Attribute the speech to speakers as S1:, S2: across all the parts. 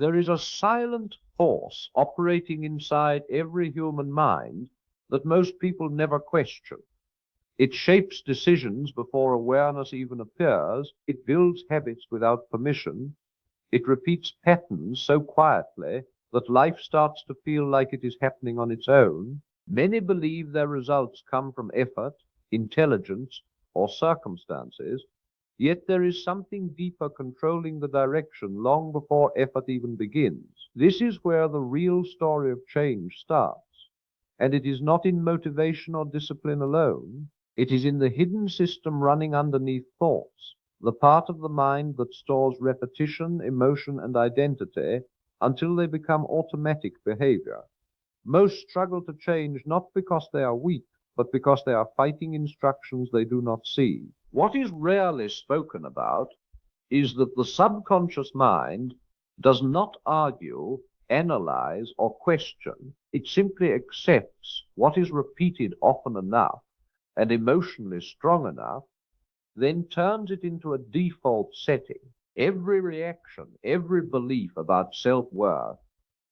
S1: There is a silent force operating inside every human mind that most people never question. It shapes decisions before awareness even appears. It builds habits without permission. It repeats patterns so quietly that life starts to feel like it is happening on its own. Many believe their results come from effort, intelligence, or circumstances, yet there is something deeper controlling the direction long before effort even begins. This is where the real story of change starts, and it is not in motivation or discipline alone. It is in the hidden system running underneath thoughts, the part of the mind that stores repetition, emotion, and identity until they become automatic behavior. Most struggle to change not because they are weak, but because they are fighting instructions they do not see. What is rarely spoken about is that the subconscious mind does not argue, analyze, or question. It simply accepts what is repeated often enough and emotionally strong enough, then turns it into a default setting. Every reaction, every belief about self-worth,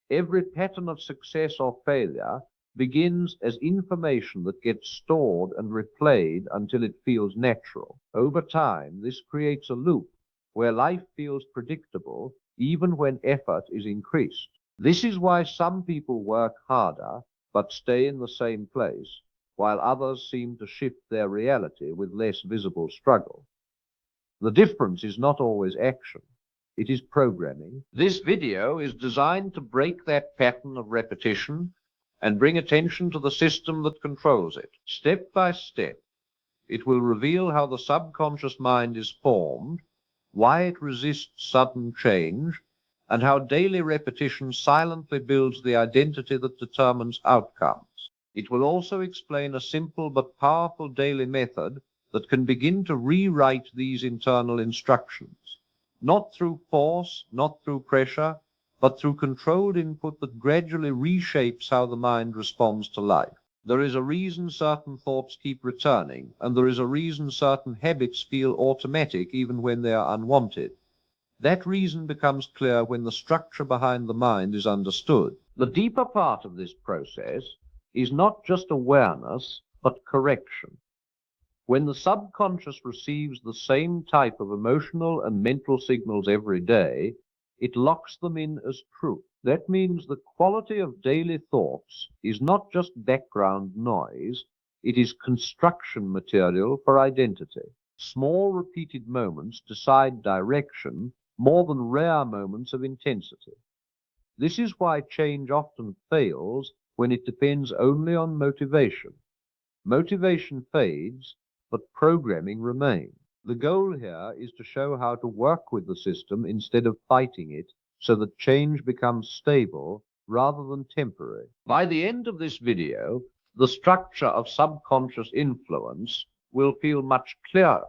S1: every pattern of success or failure begins as information that gets stored and replayed until it feels natural. Over time, this creates a loop where life feels predictable even when effort is increased. This is why some people work harder but stay in the same place, while others seem to shift their reality with less visible struggle. The difference is not always action. It is programming. This video is designed to break that pattern of repetition and bring attention to the system that controls it. Step by step, it will reveal how the subconscious mind is formed, why it resists sudden change, and how daily repetition silently builds the identity that determines outcomes. It will also explain a simple but powerful daily method that can begin to rewrite these internal instructions, not through force, not through pressure, but through controlled input that gradually reshapes how the mind responds to life. There is a reason certain thoughts keep returning, and there is a reason certain habits feel automatic even when they are unwanted. That reason becomes clear when the structure behind the mind is understood. The deeper part of this process is not just awareness, but correction. When the subconscious receives the same type of emotional and mental signals every day, it locks them in as truth. That means the quality of daily thoughts is not just background noise, it is construction material for identity. Small repeated moments decide direction more than rare moments of intensity. This is why change often fails when it depends only on motivation. Motivation fades, but programming remains. The goal here is to show how to work with the system instead of fighting it, so that change becomes stable rather than temporary. By the end of this video, the structure of subconscious influence will feel much clearer,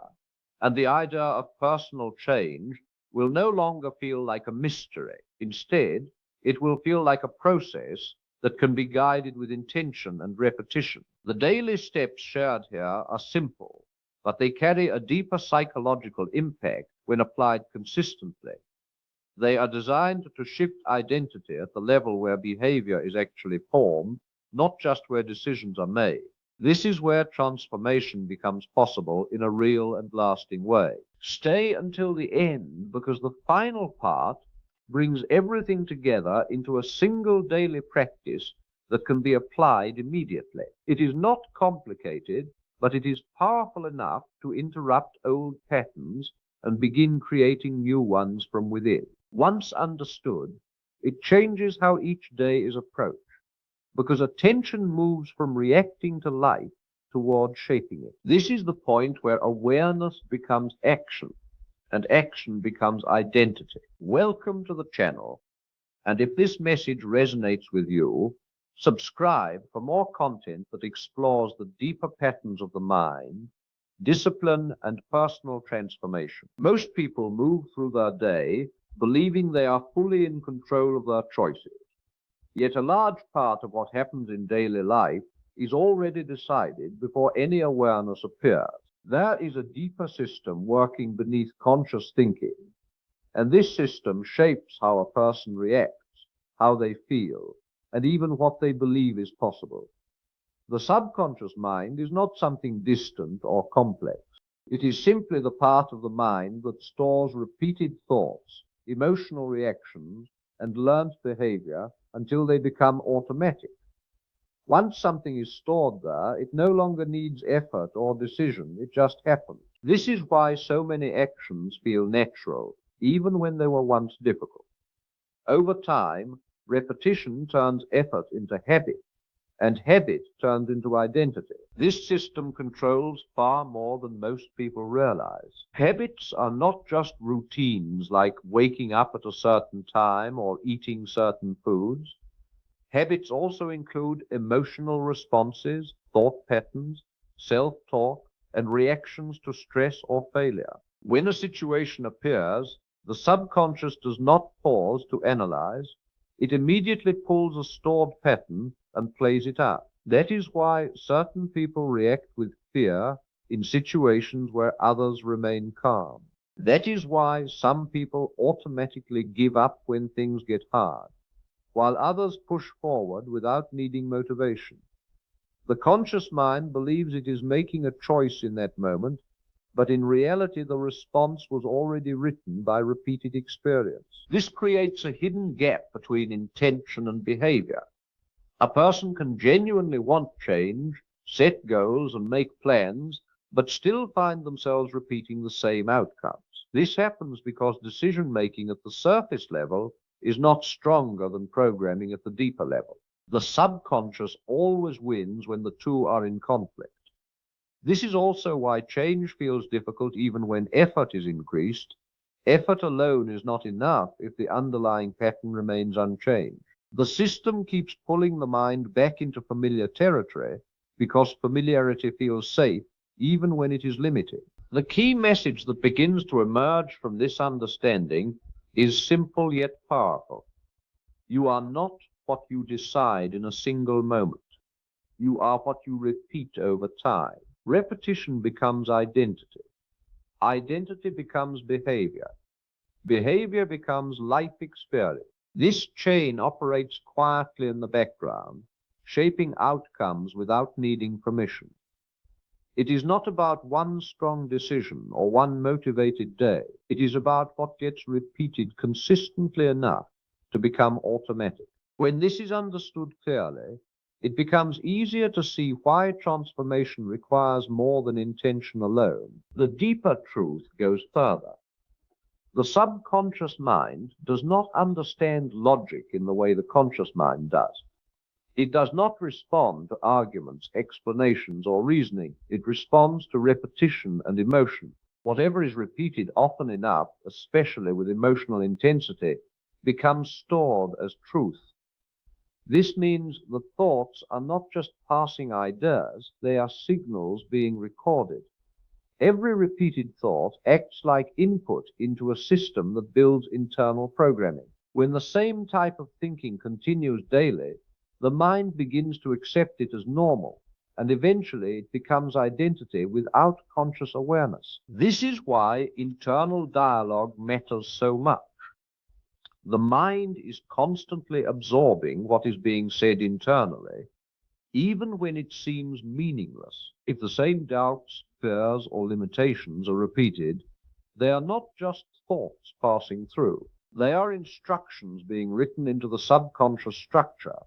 S1: and the idea of personal change will no longer feel like a mystery. Instead, it will feel like a process that can be guided with intention and repetition. The daily steps shared here are simple, but they carry a deeper psychological impact when applied consistently. They are designed to shift identity at the level where behavior is actually formed, not just where decisions are made. This is where transformation becomes possible in a real and lasting way. Stay until the end, because the final part brings everything together into a single daily practice that can be applied immediately. It is not complicated, but it is powerful enough to interrupt old patterns and begin creating new ones from within. Once understood, it changes how each day is approached, because attention moves from reacting to life toward shaping it. This is the point where awareness becomes action, and action becomes identity. Welcome to the channel, and if this message resonates with you, subscribe for more content that explores the deeper patterns of the mind, discipline, and personal transformation. Most people move through their day believing they are fully in control of their choices. Yet a large part of what happens in daily life is already decided before any awareness appears. There is a deeper system working beneath conscious thinking, And this system shapes how a person reacts, how they feel, and even what they believe is possible. The subconscious mind is not something distant or complex. It is simply the part of the mind that stores repeated thoughts, emotional reactions, and learnt behavior until they become automatic. Once something is stored there, it no longer needs effort or decision, it just happens. This is why so many actions feel natural, even when they were once difficult. Over time, repetition turns effort into habit, and habit turns into identity. This system controls far more than most people realize. Habits are not just routines like waking up at a certain time or eating certain foods. Habits also include emotional responses, thought patterns, self-talk, and reactions to stress or failure. When a situation appears, the subconscious does not pause to analyze. It immediately pulls a stored pattern and plays it out. That is why certain people react with fear in situations where others remain calm. That is why some people automatically give up when things get hard, while others push forward without needing motivation. The conscious mind believes it is making a choice in that moment, but in reality the response was already written by repeated experience. This creates a hidden gap between intention and behavior. A person can genuinely want change, set goals, and make plans, but still find themselves repeating the same outcomes. This happens because decision making at the surface level is not stronger than programming at the deeper level. The subconscious always wins when the two are in conflict. This is also why change feels difficult even when effort is increased. Effort alone is not enough if the underlying pattern remains unchanged. The system keeps pulling the mind back into familiar territory because familiarity feels safe even when it is limited. The key message that begins to emerge from this understanding is simple yet powerful. You are not what you decide in a single moment. You are what you repeat over time. Repetition becomes identity. Identity becomes behavior. Behavior becomes life experience. This chain operates quietly in the background, shaping outcomes without needing permission. It is not about one strong decision or one motivated day. It is about what gets repeated consistently enough to become automatic. When this is understood clearly, it becomes easier to see why transformation requires more than intention alone. The deeper truth goes further. The subconscious mind does not understand logic in the way the conscious mind does. It does not respond to arguments, explanations, or reasoning. It responds to repetition and emotion. Whatever is repeated often enough, especially with emotional intensity, becomes stored as truth. This means the thoughts are not just passing ideas, they are signals being recorded. Every repeated thought acts like input into a system that builds internal programming. When the same type of thinking continues daily, the mind begins to accept it as normal, and eventually it becomes identity without conscious awareness. This is why internal dialogue matters so much. The mind is constantly absorbing what is being said internally, even when it seems meaningless. If the same doubts, fears, or limitations are repeated, they are not just thoughts passing through. They are instructions being written into the subconscious structure.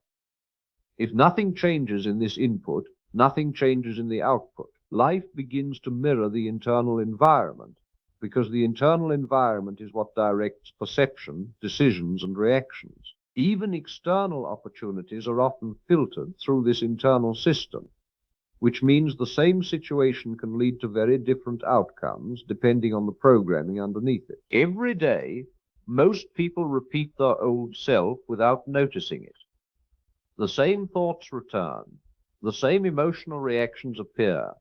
S1: If nothing changes in this input, nothing changes in the output. Life begins to mirror the internal environment, because the internal environment is what directs perception, decisions, and reactions. Even external opportunities are often filtered through this internal system, which means the same situation can lead to very different outcomes depending on the programming underneath it. Every day, most people repeat their old self without noticing it. The same thoughts return, the same emotional reactions appear,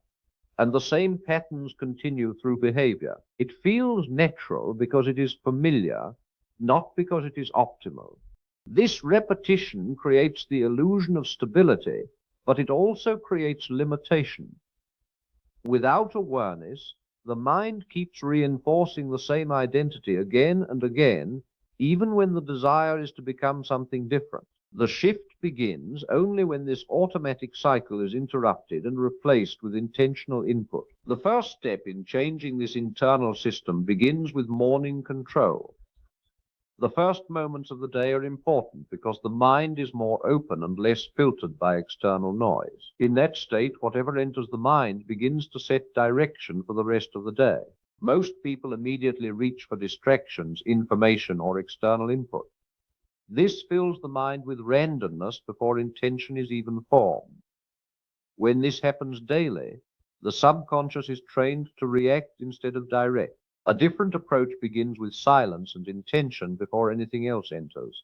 S1: and the same patterns continue through behavior. It feels natural because it is familiar, not because it is optimal. This repetition creates the illusion of stability, but it also creates limitation. Without awareness, The mind keeps reinforcing the same identity again and again, even when the desire is to become something different. The shift begins only when this automatic cycle is interrupted and replaced with intentional input. The first step in changing this internal system begins with morning control. The first moments of the day are important because the mind is more open and less filtered by external noise. In that state, whatever enters the mind begins to set direction for the rest of the day. Most people immediately reach for distractions, information, or external input. This fills the mind with randomness before intention is even formed. When this happens daily, the subconscious is trained to react instead of direct. A different approach begins with silence and intention before anything else enters.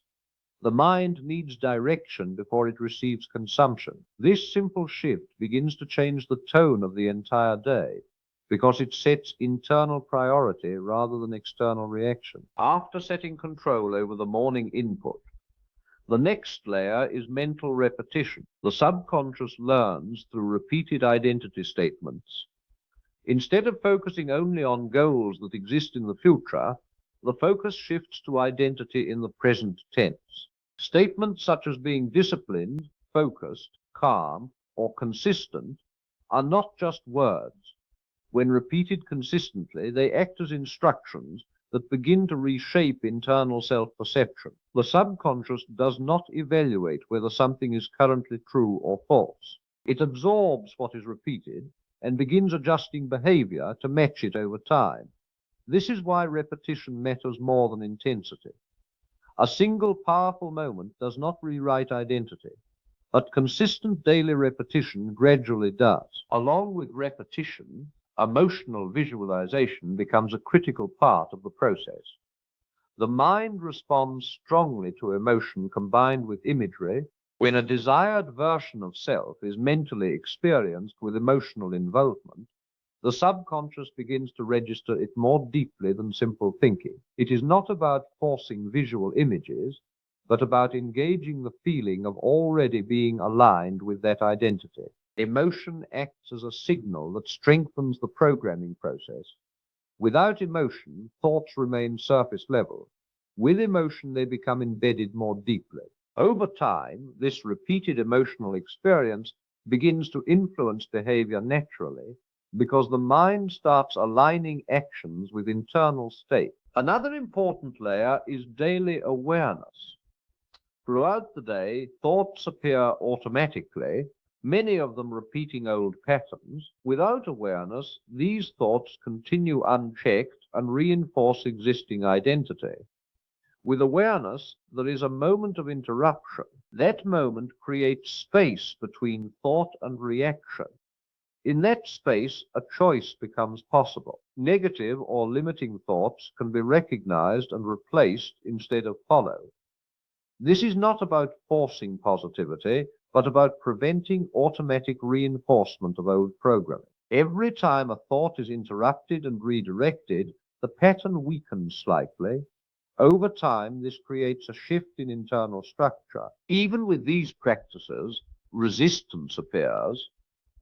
S1: The mind needs direction before it receives consumption. This simple shift begins to change the tone of the entire day because it sets internal priority rather than external reaction. After setting control over the morning input, the next layer is mental repetition. The subconscious learns through repeated identity statements. Instead of focusing only on goals that exist in the future, the focus shifts to identity in the present tense. Statements such as being disciplined, focused, calm, or consistent are not just words. When repeated consistently, they act as instructions that begin to reshape internal self-perception. The subconscious does not evaluate whether something is currently true or false. It absorbs what is repeated and begins adjusting behavior to match it over time. This is why repetition matters more than intensity. A single powerful moment does not rewrite identity, but consistent daily repetition gradually does. Along with repetition, emotional visualization becomes a critical part of the process. The mind responds strongly to emotion combined with imagery when a desired version of self is mentally experienced with emotional involvement. The subconscious begins to register it more deeply than simple thinking. It is not about forcing visual images, but about engaging the feeling of already being aligned with that identity. Emotion acts as a signal that strengthens the programming process. Without emotion, thoughts remain surface level. With emotion, they become embedded more deeply. Over time, this repeated emotional experience begins to influence behavior naturally because the mind starts aligning actions with internal state. Another important layer is daily awareness. Throughout the day, thoughts appear automatically, many of them repeating old patterns. Without awareness, these thoughts continue unchecked and reinforce existing identity. With awareness, there is a moment of interruption. That moment creates space between thought and reaction. In that space, a choice becomes possible. Negative or limiting thoughts can be recognized and replaced instead of followed. This is not about forcing positivity, but about preventing automatic reinforcement of old programming. Every time a thought is interrupted and redirected, the pattern weakens slightly. Over time, this creates a shift in internal structure. Even with these practices, resistance appears.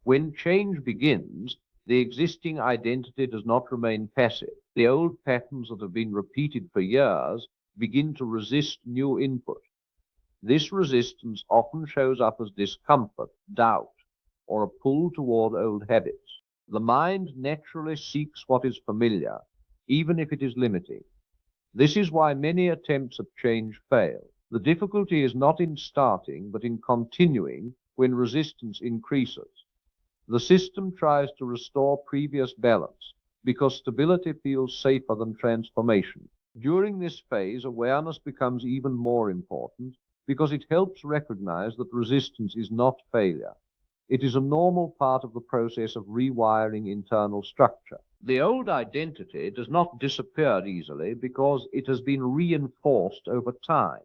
S1: When change begins, the existing identity does not remain passive. The old patterns that have been repeated for years begin to resist new input. This resistance often shows up as discomfort, doubt, or a pull toward old habits. The mind naturally seeks what is familiar, even if it is limiting. This is why many attempts at change fail. The difficulty is not in starting, but in continuing when resistance increases. The system tries to restore previous balance because stability feels safer than transformation. During this phase, awareness becomes even more important because it helps recognize that resistance is not failure. It is a normal part of the process of rewiring internal structure. The old identity does not disappear easily because it has been reinforced over time.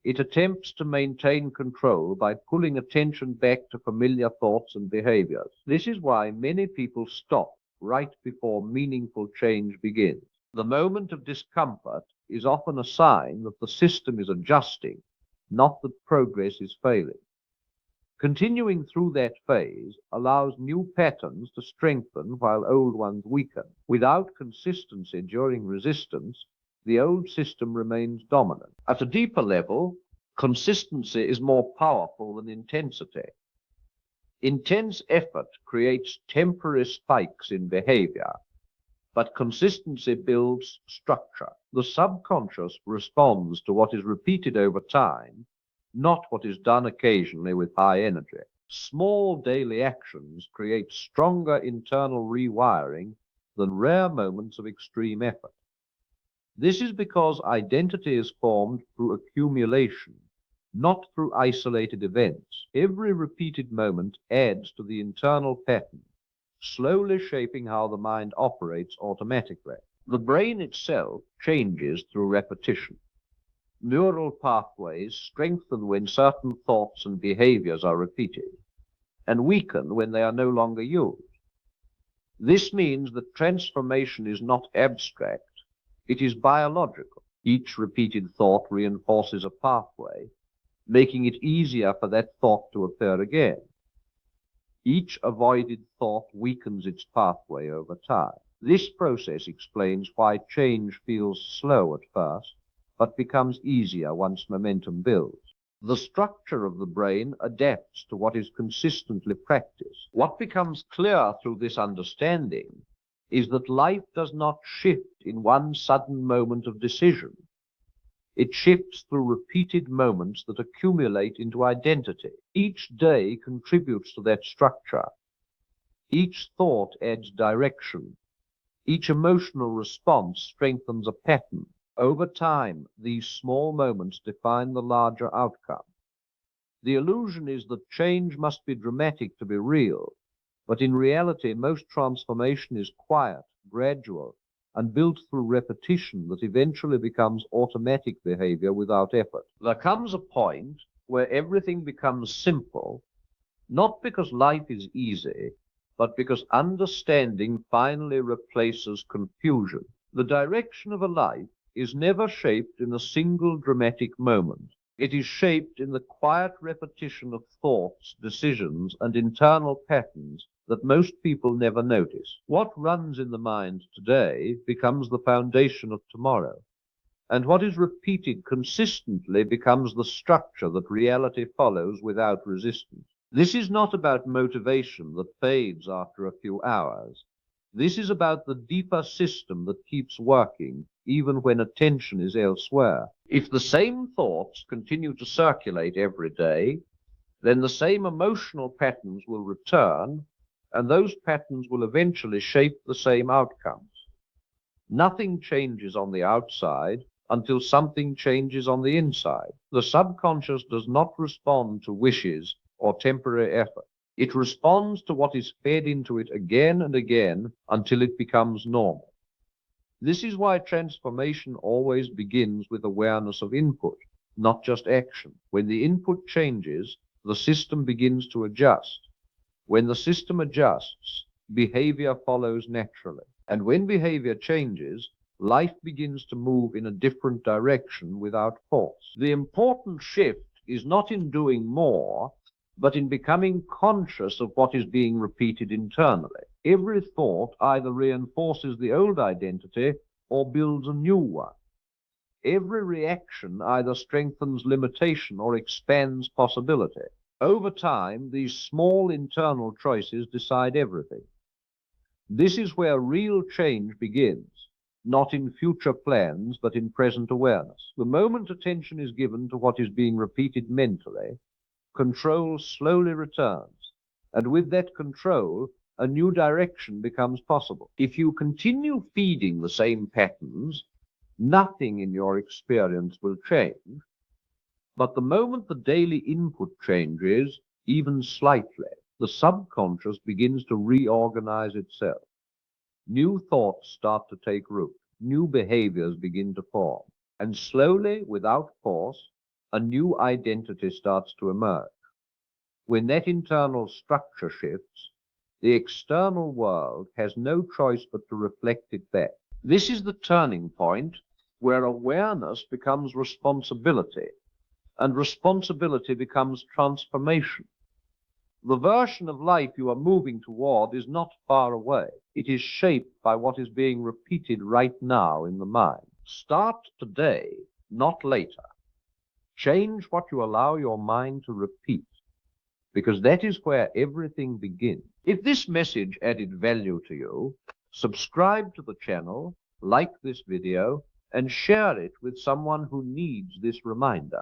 S1: It attempts to maintain control by pulling attention back to familiar thoughts and behaviors. This is why many people stop right before meaningful change begins. The moment of discomfort is often a sign that the system is adjusting, not that progress is failing. Continuing through that phase allows new patterns to strengthen while old ones weaken. Without consistency during resistance, the old system remains dominant. At a deeper level, consistency is more powerful than intensity. Intense effort creates temporary spikes in behavior, but consistency builds structure. The subconscious responds to what is repeated over time, not what is done occasionally with high energy. Small daily actions create stronger internal rewiring than rare moments of extreme effort. This is because identity is formed through accumulation, not through isolated events. Every repeated moment adds to the internal pattern, slowly shaping how the mind operates automatically. The brain itself changes through repetition. Neural pathways strengthen when certain thoughts and behaviors are repeated, and weaken when they are no longer used. This means that transformation is not abstract, it is biological. Each repeated thought reinforces a pathway, making it easier for that thought to appear again. Each avoided thought weakens its pathway over time. This process explains why change feels slow at first, but becomes easier once momentum builds. The structure of the brain adapts to what is consistently practiced. What becomes clear through this understanding is that life does not shift in one sudden moment of decision. It shifts through repeated moments that accumulate into identity. Each day contributes to that structure. Each thought adds direction. Each emotional response strengthens a pattern. Over time, these small moments define the larger outcome. The illusion is that change must be dramatic to be real, but in reality, most transformation is quiet, gradual, and built through repetition that eventually becomes automatic behavior without effort. There comes a point where everything becomes simple, not because life is easy, but because understanding finally replaces confusion. The direction of a life is never shaped in a single dramatic moment. It is shaped in the quiet repetition of thoughts, decisions, and internal patterns that most people never notice. What runs in the mind today becomes the foundation of tomorrow, and what is repeated consistently becomes the structure that reality follows without resistance. This is not about motivation that fades after a few hours. This is about the deeper system that keeps working even when attention is elsewhere. If the same thoughts continue to circulate every day, then the same emotional patterns will return, and those patterns will eventually shape the same outcomes. Nothing changes on the outside until something changes on the inside. The subconscious does not respond to wishes or temporary effort. It responds to what is fed into it again and again until it becomes normal. This is why transformation always begins with awareness of input, not just action. When the input changes, the system begins to adjust. When the system adjusts, behavior follows naturally. And when behavior changes, life begins to move in a different direction without force. The important shift is not in doing more, but in becoming conscious of what is being repeated internally. Every thought either reinforces the old identity or builds a new one. Every reaction either strengthens limitation or expands possibility. Over time, these small internal choices decide everything. This is where real change begins, not in future plans, but in present awareness. The moment attention is given to what is being repeated mentally, control slowly returns, and with that control, a new direction becomes possible. If you continue feeding the same patterns, nothing in your experience will change, but the moment the daily input changes, even slightly, the subconscious begins to reorganize itself. New thoughts start to take root, new behaviors begin to form, and slowly, without force, a new identity starts to emerge. When that internal structure shifts, the external world has no choice but to reflect it back. This is the turning point where awareness becomes responsibility, and responsibility becomes transformation. The version of life you are moving toward is not far away. It is shaped by what is being repeated right now in the mind. Start today, not later. Change what you allow your mind to repeat, because that is where everything begins. If this message added value to you, subscribe to the channel, like this video, and share it with someone who needs this reminder.